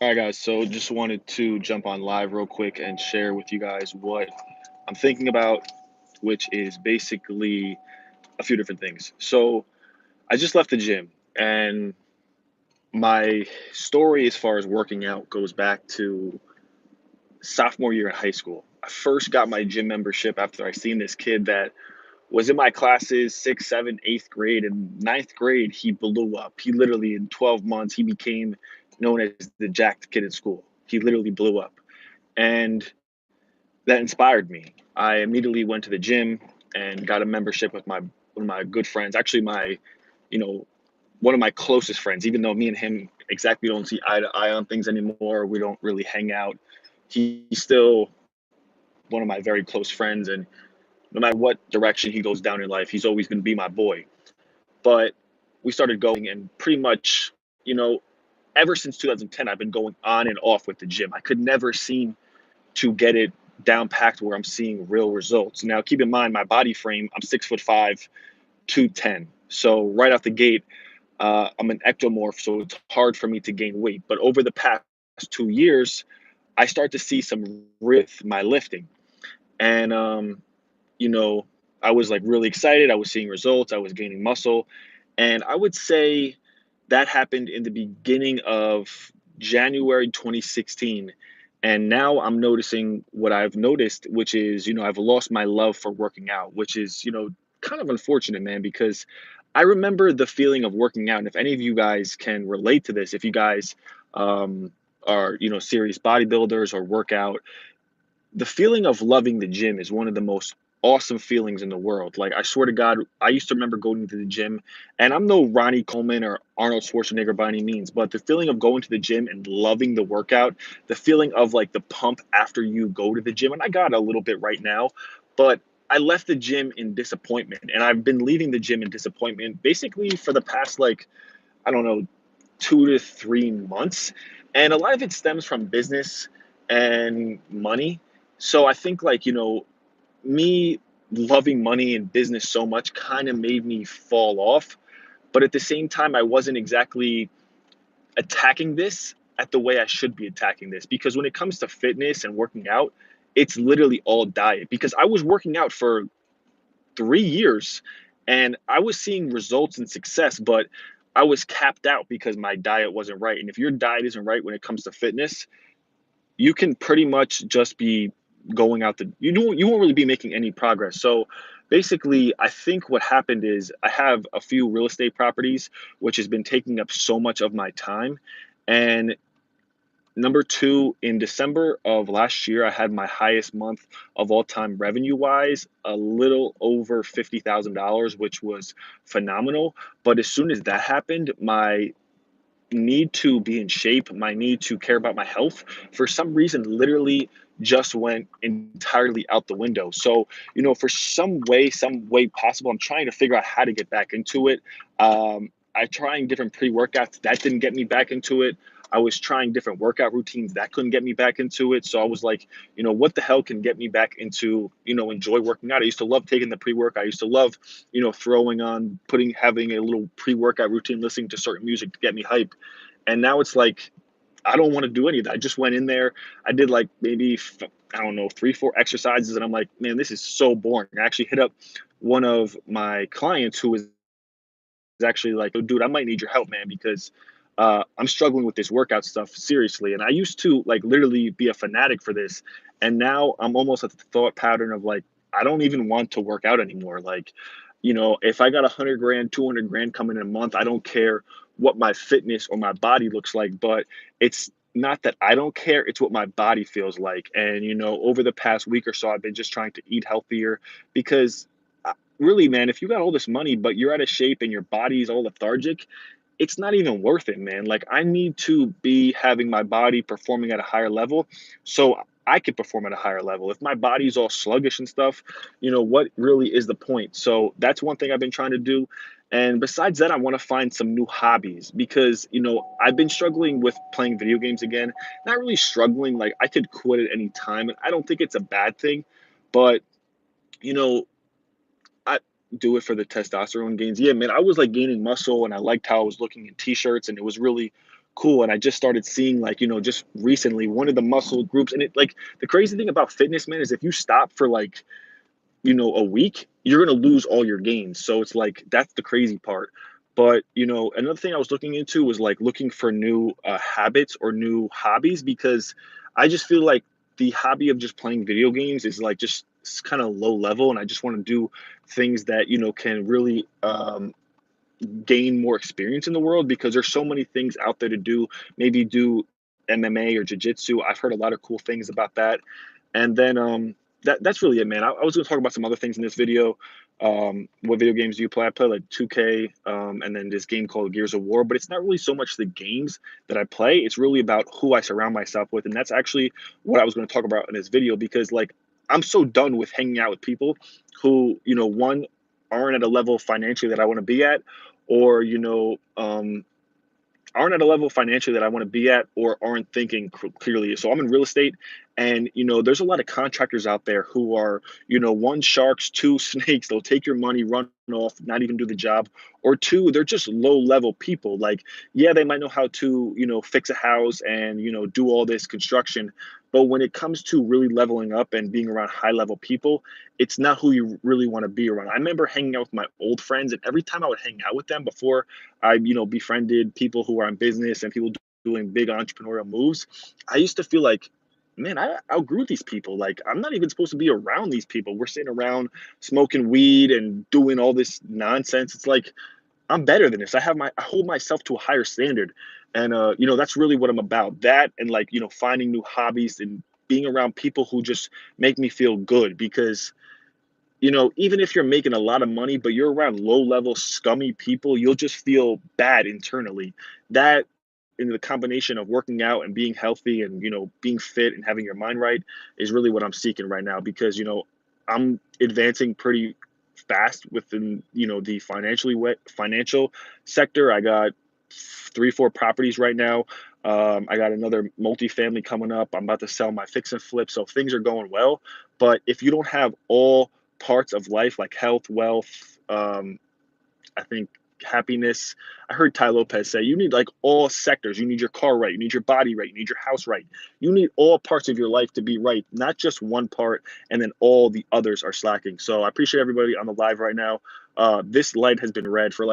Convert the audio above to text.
All right, guys. So just wanted to jump on live real quick and share with you guys what I'm thinking about, which is basically a few different things. So I just left the gym, and my story as far as working out goes back to sophomore year in high school. I first got my gym membership after I seen this kid that was in my classes sixth, seventh, eighth grade. And ninth grade, he blew up. He literally, in 12 months, he became known as the jacked kid at school. He literally blew up. And that inspired me. I immediately went to the gym and got a membership with my one of my good friends. Actually, you know, one of my closest friends. Even though me and him exactly don't see eye to eye on things anymore, we don't really hang out. He's still one of my very close friends, and no matter what direction he goes down in life, he's always going to be my boy. But we started going, and pretty much, you know, ever since 2010, I've been going on and off with the gym. I could never seem to get it down packed where I'm seeing real results. Now, keep in mind my body frame. I'm 6'5", 210. So right out the gate, I'm an ectomorph, so it's hard for me to gain weight. But over the past 2 years, I start to see some with my lifting, and you know, I was like really excited. I was seeing results. I was gaining muscle, and I would say that happened in the beginning of January 2016. And now I'm noticing what I've noticed, which is, I've lost my love for working out, which is, kind of unfortunate, man, because I remember the feeling of working out. And if any of you guys can relate to this, if you guys are, serious bodybuilders or work out, the feeling of loving the gym is one of the most awesome feelings in the world. Like, I swear to God, I used to remember going to the gym, and I'm no Ronnie Coleman or Arnold Schwarzenegger by any means, but the feeling of going to the gym and loving the workout, the feeling of like the pump after you go to the gym, and I got a little bit right now, but I left the gym in disappointment, and I've been leaving the gym in disappointment basically for the past, like, I don't know, 2 to 3 months. And a lot of it stems from business and money. So I think, like, me loving money and business so much kind of made me fall off. But at the same time, I wasn't exactly attacking this at the way I should be attacking this. Because when it comes to fitness and working out, it's literally all diet. Because I was working out for 3 years and I was seeing results and success, but I was capped out because my diet wasn't right. And if your diet isn't right when it comes to fitness, you can pretty much just be going out the you won't really be making any progress. So basically, I think what happened is I have a few real estate properties which has been taking up so much of my time. And number two, in December of last year, I had my highest month of all time revenue wise, a little over $50,000, which was phenomenal. But as soon as that happened, my need to be in shape, my need to care about my health, for some reason, literally just went entirely out the window. So, for some way possible, I'm trying to figure out how to get back into it. I trying different pre-workouts that didn't get me back into it. I was trying different workout routines that couldn't get me back into it. So I was like, what the hell can get me back into, enjoy working out? I used to love taking the pre-work. I used to love, throwing on, having a little pre-workout routine, listening to certain music to get me hyped. And now it's like, I don't want to do any of that. I just went in there. I did like maybe, I don't know, 3, 4 exercises. And I'm like, man, this is so boring. I actually hit up one of my clients who was actually like, oh, dude, I might need your help, man, because I'm struggling with this workout stuff seriously. And I used to like literally be a fanatic for this. And now I'm almost at the thought pattern of like, I don't even want to work out anymore. Like, if I got 100 grand, 200 grand coming in a month, I don't care what my fitness or my body looks like. But it's not that I don't care, it's what my body feels like. And, over the past week or so, I've been just trying to eat healthier because really, man, if you got all this money, but you're out of shape and your body's all lethargic, it's not even worth it, man. Like, I need to be having my body performing at a higher level so I can perform at a higher level. If my body's all sluggish and stuff, what really is the point? So that's one thing I've been trying to do. And besides that, I want to find some new hobbies because, I've been struggling with playing video games again. Not really struggling, like I could quit at any time. And I don't think it's a bad thing, but, you know, I do it for the testosterone gains. Yeah, man, I was like gaining muscle and I liked how I was looking in t-shirts and it was really cool. And I just started seeing, like, just recently, one of the muscle groups. And it, like, the crazy thing about fitness, man, is if you stop for like, a week, you're going to lose all your gains. So it's like, that's the crazy part. But, another thing I was looking into was like looking for new habits or new hobbies, because I just feel like the hobby of just playing video games is like just kind of low level. And I just want to do things that, can really gain more experience in the world, because there's so many things out there to do. Maybe do MMA or jiu-jitsu. I've heard a lot of cool things about that. And then that's really it, man. I was gonna talk about some other things in this video. What video games do you play? I play like 2K, and then this game called Gears of War. But it's not really so much the games that I play. It's really about who I surround myself with, and that's actually what I was going to talk about in this video. Because like, I'm so done with hanging out with people who, one, aren't at a level financially that I want to be at, or aren't at a level financially that I want to be at, or aren't thinking clearly. So I'm in real estate, and there's a lot of contractors out there who are, one, sharks, two, snakes. They'll take your money, run off, not even do the job, or two, they're just low level people. Like, yeah, they might know how to, fix a house and do all this construction, but when it comes to really leveling up and being around high level people, it's not who you really want to be around. I remember hanging out with my old friends, and every time I would hang out with them before I, befriended people who are in business and people doing big entrepreneurial moves, I used to feel like, man, I outgrew these people. Like, I'm not even supposed to be around these people. We're sitting around smoking weed and doing all this nonsense. It's like, I'm better than this. I hold myself to a higher standard. And that's really what I'm about. That, and like, finding new hobbies and being around people who just make me feel good. Because even if you're making a lot of money, but you're around low level, scummy people, you'll just feel bad internally. That, in the combination of working out and being healthy and, being fit and having your mind right, is really what I'm seeking right now. Because, I'm advancing pretty fast within, the financial sector. I got 3, 4 properties right now. I got another multifamily coming up. I'm about to sell my fix and flip. So things are going well. But if you don't have all parts of life, like health, wealth, I think happiness. I heard Ty Lopez say you need like all sectors. You need your car right. You need your body right. You need your house right. You need all parts of your life to be right, not just one part, and then all the others are slacking. So I appreciate everybody on the live right now. This light has been red for like